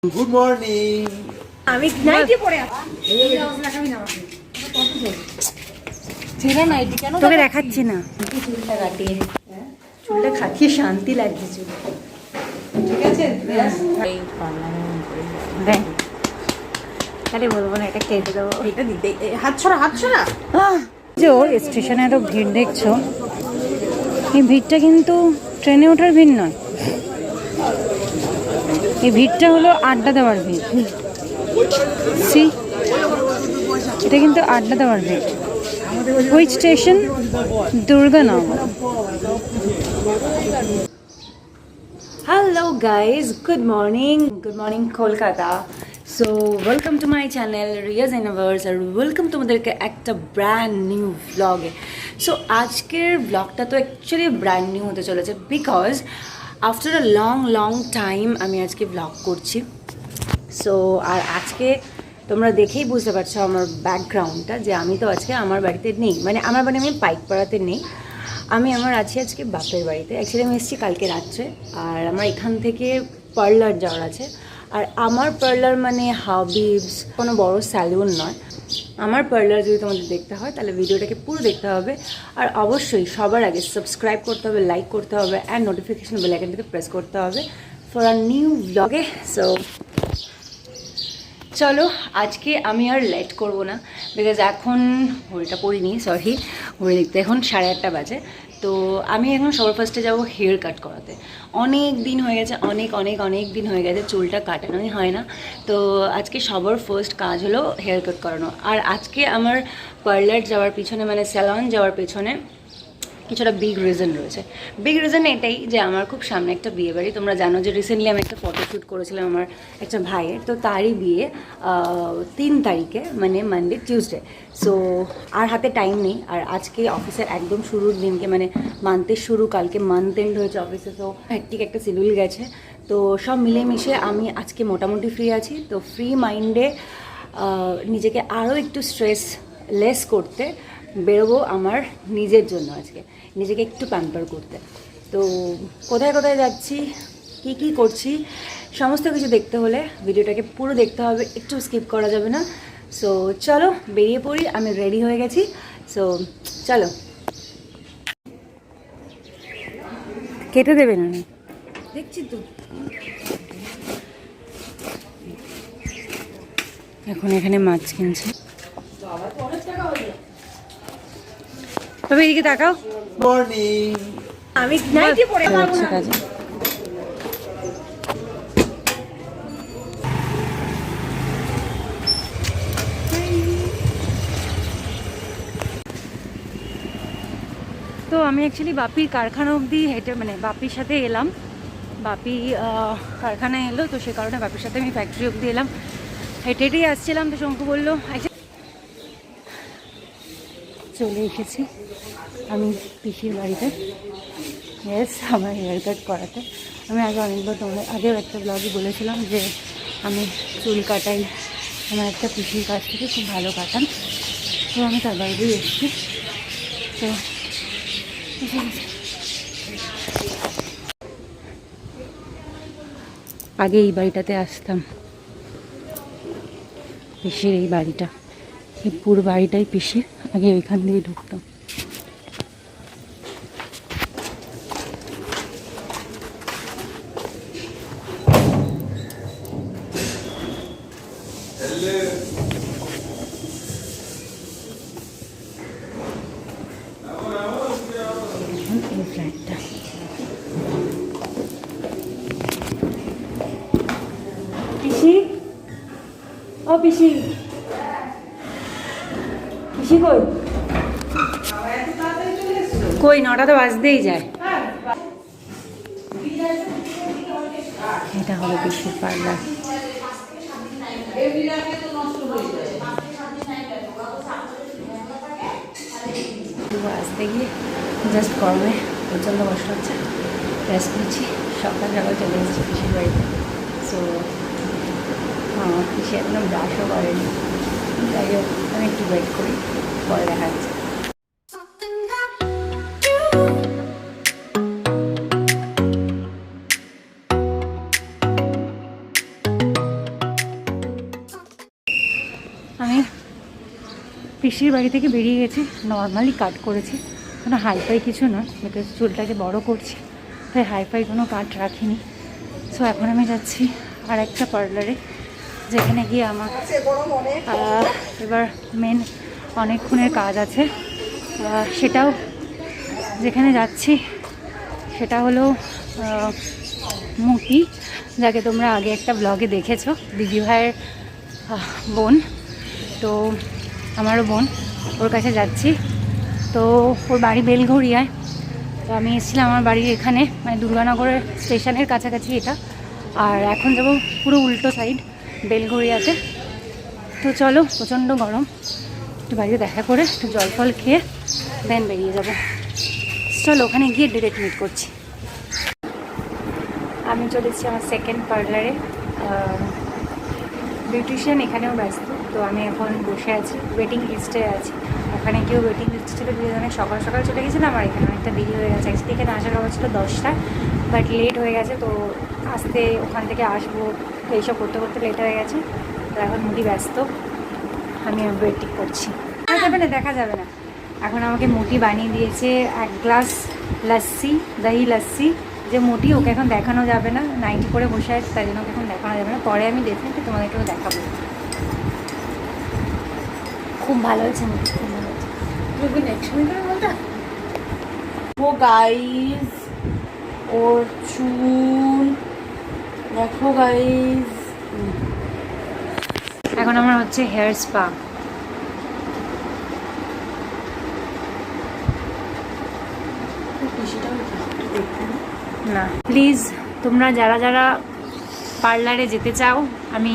Good morning. আমি nightie পরে আছি। ছেড়ে নাইটি কেন তোকে দেখাচ্ছি না? চুলটা কাটিয়ে চুলটা খাটিয়ে শান্তি লাগছে চুল। ঠিক আছে আরে বলবো না, এটা কেটে দেবো। এটা দিতে হাত ছড়া যে ও স্টেশনে এত ভিড় দেখছো, এই ভিড়টা কিন্তু ট্রেনে ওঠার ভিড় নয়, এই ভিড়টা হলো আড্ডা দেওয়ার ভিড়। সি, এটা কিন্তু আড্ডা দেওয়ার ভিড়। Which station? Durganagar. Hello guys, good morning Kolkata. So welcome to my channel Riyaz universe, আর ওয়েলকাম তোমাদেরকে একটা ব্র্যান্ড নিউ ব্লগে। সো আজকের ব্লগটা তো অ্যাকচুয়ালি ব্র্যান্ড নিউ হতে চলেছে, because after a long time আমি আজকে ব্লগ করছি। সো আর আজকে তোমরা দেখেই বুঝতে পারছো আমার ব্যাকগ্রাউন্ডটা, যে আমি তো আজকে আমার বাড়িতে নেই, মানে আমার বাড়ি আমি পাইকপাড়াতে নেই, আমি আছি আজকে বাপের বাড়িতে। অ্যাকচুয়ালি আমি এসেছি কালকে রাত্রে, আর আমার এখান থেকে পার্লার যাওয়ার আছে। আর আমার পার্লার মানে হাবিবস, কোনো বড় স্যালুন নয়। আমার পার্লার যদি তোমাদের দেখতে হয় তাহলে ভিডিওটাকে পুরো দেখতে হবে, আর অবশ্যই সবার আগে সাবস্ক্রাইব করতে হবে, লাইক করতে হবে, অ্যান্ড নোটিফিকেশন বেল আইকনটাকে প্রেস করতে হবে ফর আ নিউ ব্লগে। সো চলো, আজকে আমি আর লেট করব না, বিকজ এখন ঘড়িটা পড়িনি, সরি ঘড়ি দেখতে এখন 8:30 বাজে। তো আমি এখন সবার ফার্স্টে যাবো হেয়ার কাট করাতে। অনেক দিন হয়ে গেছে, অনেক দিন হয়ে গেছে চুলটা কাটানোই হয় না। তো আজকে সবার ফার্স্ট কাজ হলো হেয়ার কাট করানো। আর আজকে আমার পার্লার যাওয়ার পিছনে, মানে স্যালন যাওয়ার পিছনে কিছুটা বিগ রিজন রয়েছে। বিগ রিজন এটাই যে আমার খুব সামনে একটা বিয়ে বাড়ি। তোমরা জানো যে রিসেন্টলি আমি একটা ফটোশ্যুট করেছিলাম আমার একটা ভাইয়ের, তো তারই বিয়ে 3 তারিখে, মানে মানডে টিউসডে। সো আর হাতে টাইম নেই। আর আজকে অফিসের একদম শুরুর দিনকে, মানে মান্থের শুরু, কালকে মান্থ এন্ড হয়েছে অফিসে, তো হ্যাকটিক একটা শিডিউল গেছে। তো সব মিলেমিশে আমি আজকে মোটামুটি ফ্রি আছি। তো ফ্রি মাইন্ডে নিজেকে আরও একটু স্ট্রেস লেস করতে বেরোবো আমার নিজের জন্য, আজকে নিজেকে একটু প্যাম্পার করতে। তো কোথায় কোথায় যাচ্ছি, কি করছি, সমস্ত কিছু দেখতে হলে ভিডিওটাকে পুরো দেখতে হবে, একটু স্কিপ করা যাবে না। সো চলো বেরিয়ে পড়ি, আমি রেডি হয়ে গেছি। সো চলো, কেটে দেবে না দেখছি তো। এখন এখানে মাছ কিনছে, তবে এদিকে তাকাও। মর্নিং। আমি নাইটি পরে যাচ্ছি কাজে। তো আমি অ্যাকচুয়ালি বাপির কারখানা অবধি হেঁটে, মানে বাপির সাথে এলাম। বাপি কারখানায় এলো, তো সে কারণে বাপির সাথে আমি ফ্যাক্টরি অবধি এলাম। হেঁটেই আসছিলাম, তো শঙ্কু বললো চলে এসেছি আমি পিসির বাড়িতে। ইয়েস, আমার হেয়ার কাট করাতে। আমি অনেকবার তোমাদের আগেও একটা ব্লগে বলেছিলাম যে আমি চুল কাটাই আমার একটা পিসির কাছ থেকে, খুব ভালো কাটান। তো আমি তার বাড়িতেই এসেছি। তো আগে এই বাড়িটাতে আসতাম, পিসির এই বাড়িটা, এই পুরো বাড়িটাই পিসির। আগে ওইখান দিয়ে ঢুকতাম। এই ফ্ল্যাটটা পিসি, ও পিসি, পিসি কই? কই 9টা তো বাজতেই যায়। এটা হলো পিসির পার্লার। আসতে গিয়ে জাস্ট গরমে প্রচণ্ড কষ্ট হচ্ছে, রেস্ট নিচ্ছি। সকাল চলে এসেছি পিসির বাড়িতে। সো পিসি এখনো ব্রাশও করেনি। যাই হোক, আমি একটু ওয়েট করি, পরে দেখা যাচ্ছে। আমি পিসির বাড়ি থেকে বেরিয়ে গেছি, নর্মালি কাট করেছি, কোনো হাইফাই কিছু না, বিকজ চুলটাকে বড় করছি, তাই হাইফাই কোনো কাট রাখিনি। সো এখন আমি যাচ্ছি আর একটা পার্লারে, যেখানে গিয়ে আমার এবার মেন অনেকক্ষণের কাজ আছে। সেটাও যেখানে যাচ্ছি সেটা হলো মুটি, যাকে তোমরা আগে একটা ব্লগে দেখেছো, দিদিভাইয়ের বোন। তো আমারও বোন, ওর কাছে যাচ্ছি। তো ওর বাড়ি বেলঘড়িয়ায়, তো আমি এসেছিলাম আমার বাড়ির এখানে, মানে দুর্গানগরের স্টেশনের কাছাকাছি এটা, আর এখন যাবো পুরো উল্টো সাইড বেলঘড়িয়াতে। তো চলো, প্রচণ্ড গরম, একটু বাড়িতে দেখা করে একটু জল ফল খেয়ে দেন বেরিয়ে যাবো। চলো ওখানে গিয়ে ডিরেক্ট মিট করছি। আমি চলেছি আমার সেকেন্ড পার্লারে, বিউটিশিয়ান এখানেও ব্যস্ত, তো আমি এখন বসে আছি, ওয়েটিং লিস্টে আছি। ওখানে গিয়েও ওয়েটিং লিস্টে ছিল, দুজনে সকাল সকাল চলে গেছিলাম, আর এখানে অনেকটা দেরি হয়ে গেছে। আজকে এখানে আসার কথা ছিল 10টায়, বাট লেট হয়ে গেছে, তো আসতে ওখান থেকে আসবো, তো এইসব করতে করতে লেট হয়ে গেছে। তো এখন মুটি ব্যস্ত, আমি ওয়েটিং করছি। দেখা যাবে না, দেখা যাবে না। এখন আমাকে মুটি বানিয়ে দিয়েছে 1 গ্লাস লাস্সি, দহি লাস্সি। যে মুটি, ওকে এখন দেখানো যাবে না, নাইটি করে বসে আছে, তাই জন্য ওকে এখন দেখানো যাবে না, পরে আমি ডেফিনেটলি তোমাদেরকেও দেখাবো। খুব ভালো হয়েছে মুটি, খুব ভালো হয়েছে। ও গাইস, ওর চুল দেখো গাইস। এখন আমার হচ্ছে হেয়ার স্পা। না প্লিজ, তোমরা যারা যারা পার্লারে যেতে চাও, আমি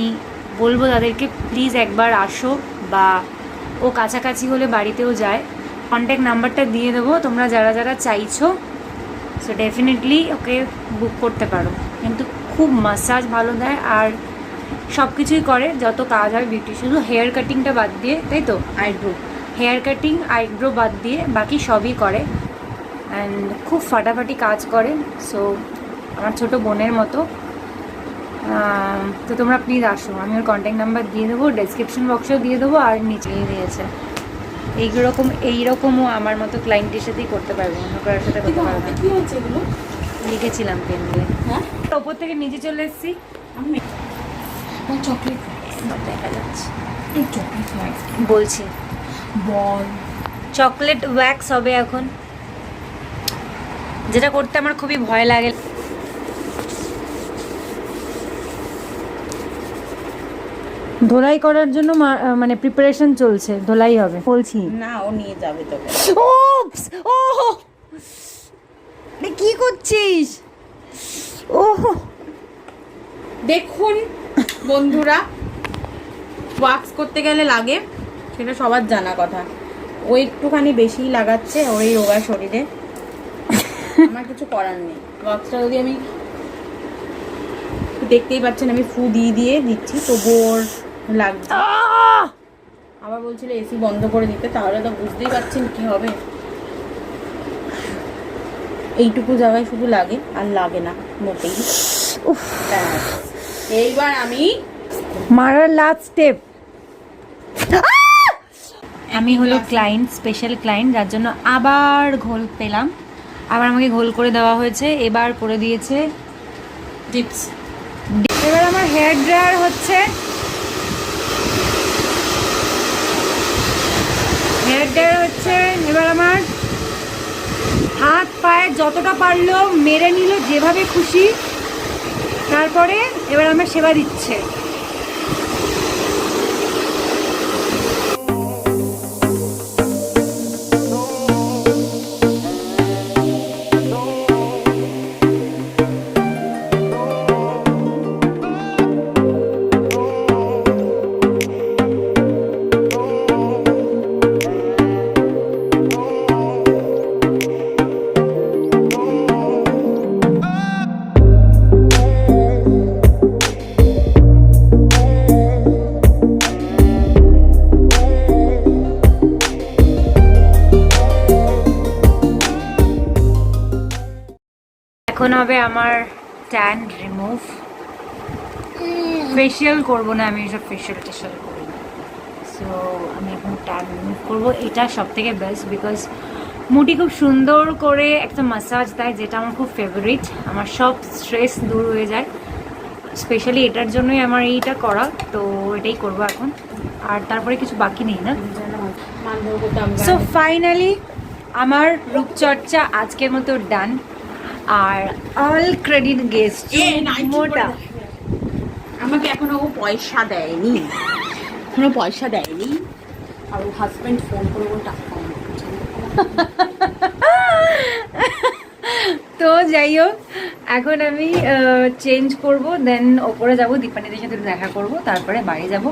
বলবো তাদেরকে প্লিজ একবার আসো, বা ও কাছাকাছি হলে বাড়িতেও যায়, কন্ট্যাক্ট নাম্বারটা দিয়ে দেবো, তোমরা যারা যারা চাইছো সো ডেফিনেটলি ওকে বুক করতে পারো। কিন্তু খুব মাসাজ ভালো দেয়, আর সব কিছুই করে, যত কাজ হয় বিউটি, শুধু হেয়ার কাটিংটা বাদ দিয়ে, তাই তো, আইব্রো, হেয়ার কাটিং আইব্রো বাদ দিয়ে বাকি সবই করে, অ্যান্ড খুব ফাটাফাটি কাজ করে। সো আমার ছোটো বোনের মতো। তো তোমরা প্লিজ আসো, আমি ওর কন্ট্যাক্ট নাম্বার দিয়ে দেবো, ডেসক্রিপশন বক্সেও দিয়ে দেবো, আর নিচেই দিয়েছে। এইরকমও আমার মতো ক্লায়েন্টের সাথেই করতে পারবো, অন্য কারোর সাথে করতে পারবো না। কি হচ্ছে এগুলো? লিখেছিলাম পেন দিয়ে। হ্যাঁ, ওপর থেকে নিচে চলে এসেছি। আমি চকলেট দেখা যাচ্ছে, এই চকলেট বলছি বল, চকলেট ওয়্যাক্স হবে এখন, যেটা করতে আমার খুবই ভয় লাগে। ধোলাই করার জন্য মানে প্রিপারেশন চলছে, ধোলাই হবে বলছি। না ও নিয়ে যাবে তোকে। ওপস, ও কি করছিস? ও দেখুন বন্ধুরা, ওয়াক্স করতে গেলে লাগে, সেটা সবার জানা কথা। ও একটুখানি বেশিই লাগাচ্ছে ওর এই রোগা শরীরে, আমার কিছু করার নেই। ওয়াক্সটা যদি আমি, দেখতেই পাচ্ছেন আমি ফু দিয়ে দিয়ে দিচ্ছি, তবুও ওর লাগছে। আবার বলছিল এসি বন্ধ করে দিতে, তাহলে তো বুঝতেই পারছেন কি হবে। এইটুকু জায়গায় শুধু লাগে, আর লাগে না মোটেই। এইবার আমি মারার লাস্ট স্টেপ। আমি হলো ক্লায়েন্ট, স্পেশাল ক্লায়েন্ট, যার জন্য আবার ঘোল পেলাম, আবার আমাকে ঘোল করে দেওয়া হয়েছে, এবার করে দিয়েছে টিপস। এবার আমার হেয়ার ড্রায়ার হচ্ছে, এবার আমার হাত পায়ে যতটা পারলো মেরে নিল যেভাবে খুশি, তারপরে এবার আমার সেবা দিচ্ছে। এখন হবে আমার ট্যান রিমুভ। ফেশিয়াল করবো না আমি, এসব ফেশিয়াল টেশিয়াল করি না। সো আমি এখন ট্যান রিমুভ করবো। এটা সব থেকে বেস্ট বিকজ মুটি খুব সুন্দর করে একটা মাসাজ দেয়, যেটা আমার খুব ফেভারিট। আমার সব স্ট্রেস দূর হয়ে যায়, স্পেশালি এটার জন্যই আমার এইটা করা। তো এটাই করবো এখন, আর তারপরে কিছু বাকি নেই না। সো ফাইনালি আমার রূপচর্চা আজকের মতো ডান। আর অল ক্রেডিট গেস্ট মোটা। আমাকে এখনো ও পয়সা দেয়নি, এখনো পয়সা দেয়নি। আর ও হাজব্যান্ড ফোন করে ও টাকা তো যাই হোক, এখন আমি চেঞ্জ করব, দেন ওপরে যাব, দীপানিদের সাথে দেখা করব, তারপরে বাড়ি যাব।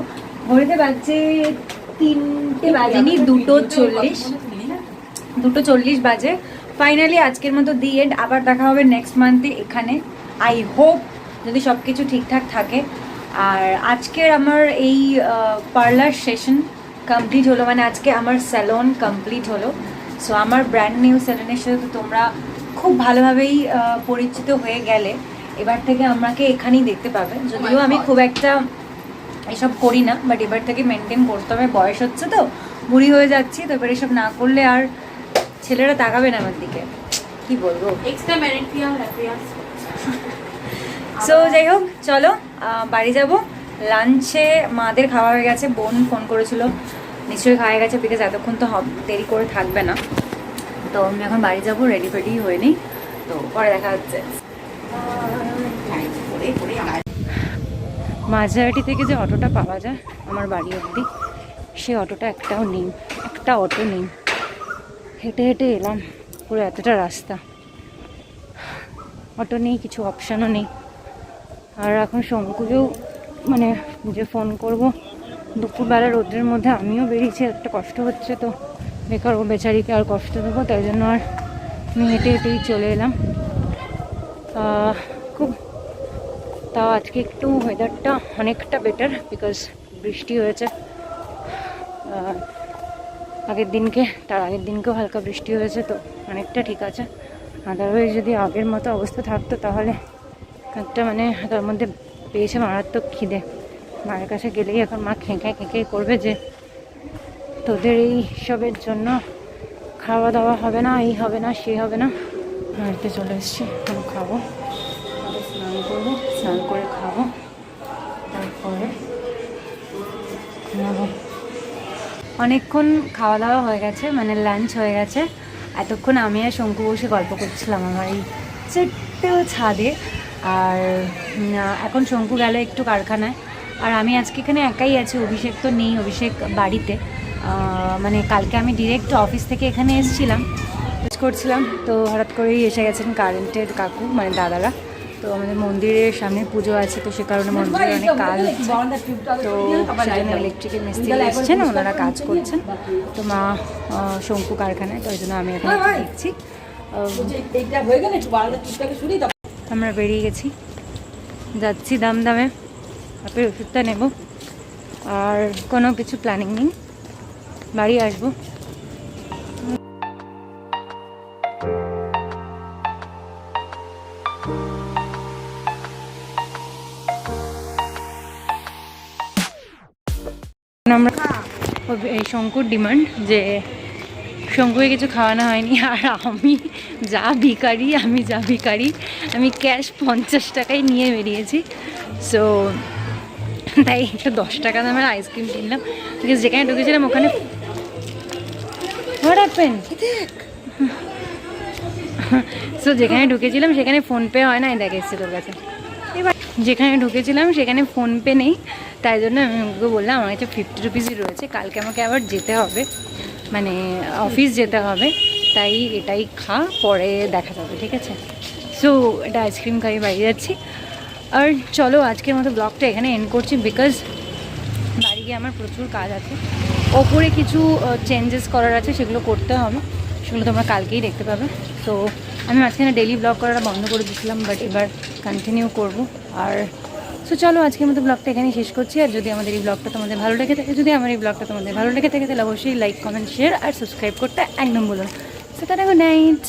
ঘড়িতে বাজছে 3টে বাজেনি, 2:40 বাজে। ফাইনালি আজকের মতো দি এন্ড। আবার দেখা হবে নেক্সট মান্থে এখানে, আই হোপ, যদি সব কিছু ঠিকঠাক থাকে। আর আজকের আমার এই পার্লার সেশন কমপ্লিট হলো, মানে আজকে আমার স্যালন কমপ্লিট হলো। সো আমার ব্র্যান্ড নিউ স্যালনের সাথে তো তোমরা খুব ভালোভাবেই পরিচিত হয়ে গেলে। এবার থেকে আমাকে এখানেই দেখতে পাবে, যদিও আমি খুব একটা এসব করি না, বাট এবার থেকে মেনটেন করতে হবে। বয়স হচ্ছে তো, বুড়ি হয়ে যাচ্ছি, তো এবার এসব না করলে আর ছেলেরা তাকাবে না আমার দিকে, কি বলবো। এক্সট্রা ম্যারিড সো যাই হোক, চলো বাড়ি যাব। লাঞ্চে মাদের খাওয়া হয়ে গেছে, বোন ফোন করেছিল, নিশ্চয়ই খাওয়া গেছে, বিকজ এতক্ষণ তো দেরি করে থাকবে না। তো আমি এখন বাড়ি যাব, রেডি ফেডি হয়ে নিই, তো পরে দেখা হচ্ছে। মাঝাহাটি থেকে যে অটোটা পাওয়া যায় আমার বাড়ি অবধি, সেই অটোটা একটাও নেই, একটা অটো নেই। হেঁটে হেঁটে এলাম পুরো এতটা রাস্তা, অটো নেই, কিছু অপশানও নেই। আর এখন শঙ্কুকেও মানে যে ফোন করব, দুপুরবেলা রোদ্রের মধ্যে আমিও বেরিয়েছি, একটা কষ্ট হচ্ছে, তো বেকার ও বেচারিকে আর কষ্ট দেবো, তাই জন্য আর আমি হেঁটে হেঁটেই চলে এলাম। খুব তাও আজকে একটু ওয়েদারটা অনেকটা বেটার, বিকজ বৃষ্টি হয়েছে আগের দিনকে, তার আগের দিনকেও হালকা বৃষ্টি হয়েছে, তো অনেকটা ঠিক আছে। আদারওয়াইজ যদি আগের মতো অবস্থা থাকতো তাহলে একটা মানে তার মধ্যে পেয়েছে মারাত্মক খিদে। মায়ের কাছে গেলেই এখন মা খেঁকে খেঁকে করবে যে তোদের এই সবের জন্য খাওয়া দাওয়া হবে না, এই হবে না, সে হবে না। বাড়িতে চলে এসেছি, এখন খাবো, স্নান করবো, স্নান করে খাবো, তারপরে ঘুমাবো। অনেকক্ষণ খাওয়া দাওয়া হয়ে গেছে, মানে লাঞ্চ হয়ে গেছে। এতক্ষণ আমি আর শঙ্কু বসে গল্প করছিলাম আমার এই ছোট্ট ছাদে। আর এখন শঙ্কু গেল একটু কারখানায়, আর আমি আজকে এখানে একাই আছি, অভিষেক তো নেই, অভিষেক বাড়িতে। মানে কালকে আমি ডিরেক্ট অফিস থেকে এখানে এসেছিলাম, কাজ করছিলাম, তো হঠাৎ করেই এসে গেছেন কারেন্টের কাকু, মানে দাদারা। তো আমাদের মন্দিরের সামনে পুজো আছে, তো সে কারণে মন্দিরে অনেক কাজ হচ্ছে, তো সেজন্য ইলেকট্রিকের মিস্ত্রি এসছেন, ওনারা কাজ করছেন। তো মা শঙ্কু কারখানায়, তো ওই জন্য আমি এখন দেখছি। আমরা বেরিয়ে গেছি, যাচ্ছি দামে আপের ওষুধটা নেব, আর কোনো কিছু প্ল্যানিং নেই, বাড়ি আসবো। আমরা এই শঙ্কুর ডিমান্ড যে শঙ্কুকে কিছু খাওয়ানো হয়নি, আর আমি যা ভিখারি, আমি ক্যাশ 50 টাকায় নিয়ে বেরিয়েছি। সো তাই একটা 10 টাকা দামের আইসক্রিম কিনলাম, বিকজ যেখানে ঢুকেছিলাম ওখানে সো যেখানে ঢুকেছিলাম সেখানে ফোনপে হয় না, দেখ এসছে তোর কাছে। এবার যেখানে ঢুকেছিলাম সেখানে ফোনপে নেই, তাই জন্য আমি ওকে বললাম আমার কাছে 50 রুপিসই রয়েছে, কালকে আমাকে আবার যেতে হবে, মানে অফিস যেতে হবে, তাই এটাই খা, পরে দেখা যাবে, ঠিক আছে। সো এটা আইসক্রিম খাই বাড়ি যাচ্ছি। আর চলো আজকের মতো ব্লগটা এখানে এন্ড করছি, বিকজ বাড়ি গিয়ে আমার প্রচুর কাজ আছে, ওপরে কিছু চেঞ্জেস করার আছে, সেগুলো করতে হবে, সেগুলো তোমরা কালকেই দেখতে পাবে। তো আমি মাঝখানে ডেইলি ব্লগ করাটা বন্ধ করে দিয়েছিলাম, বাট এবার কন্টিনিউ করব। আর সো চলো আজকের মতো ব্লগটা এখানেই শেষ করছি। আর যদি আমাদের এই ব্লগটা তোমাদের ভালো লেগে থাকে, তাহলে অবশ্যই লাইক, কমেন্ট, শেয়ার আর সাবস্ক্রাইব করতে একদম বলুন। So tata, good night.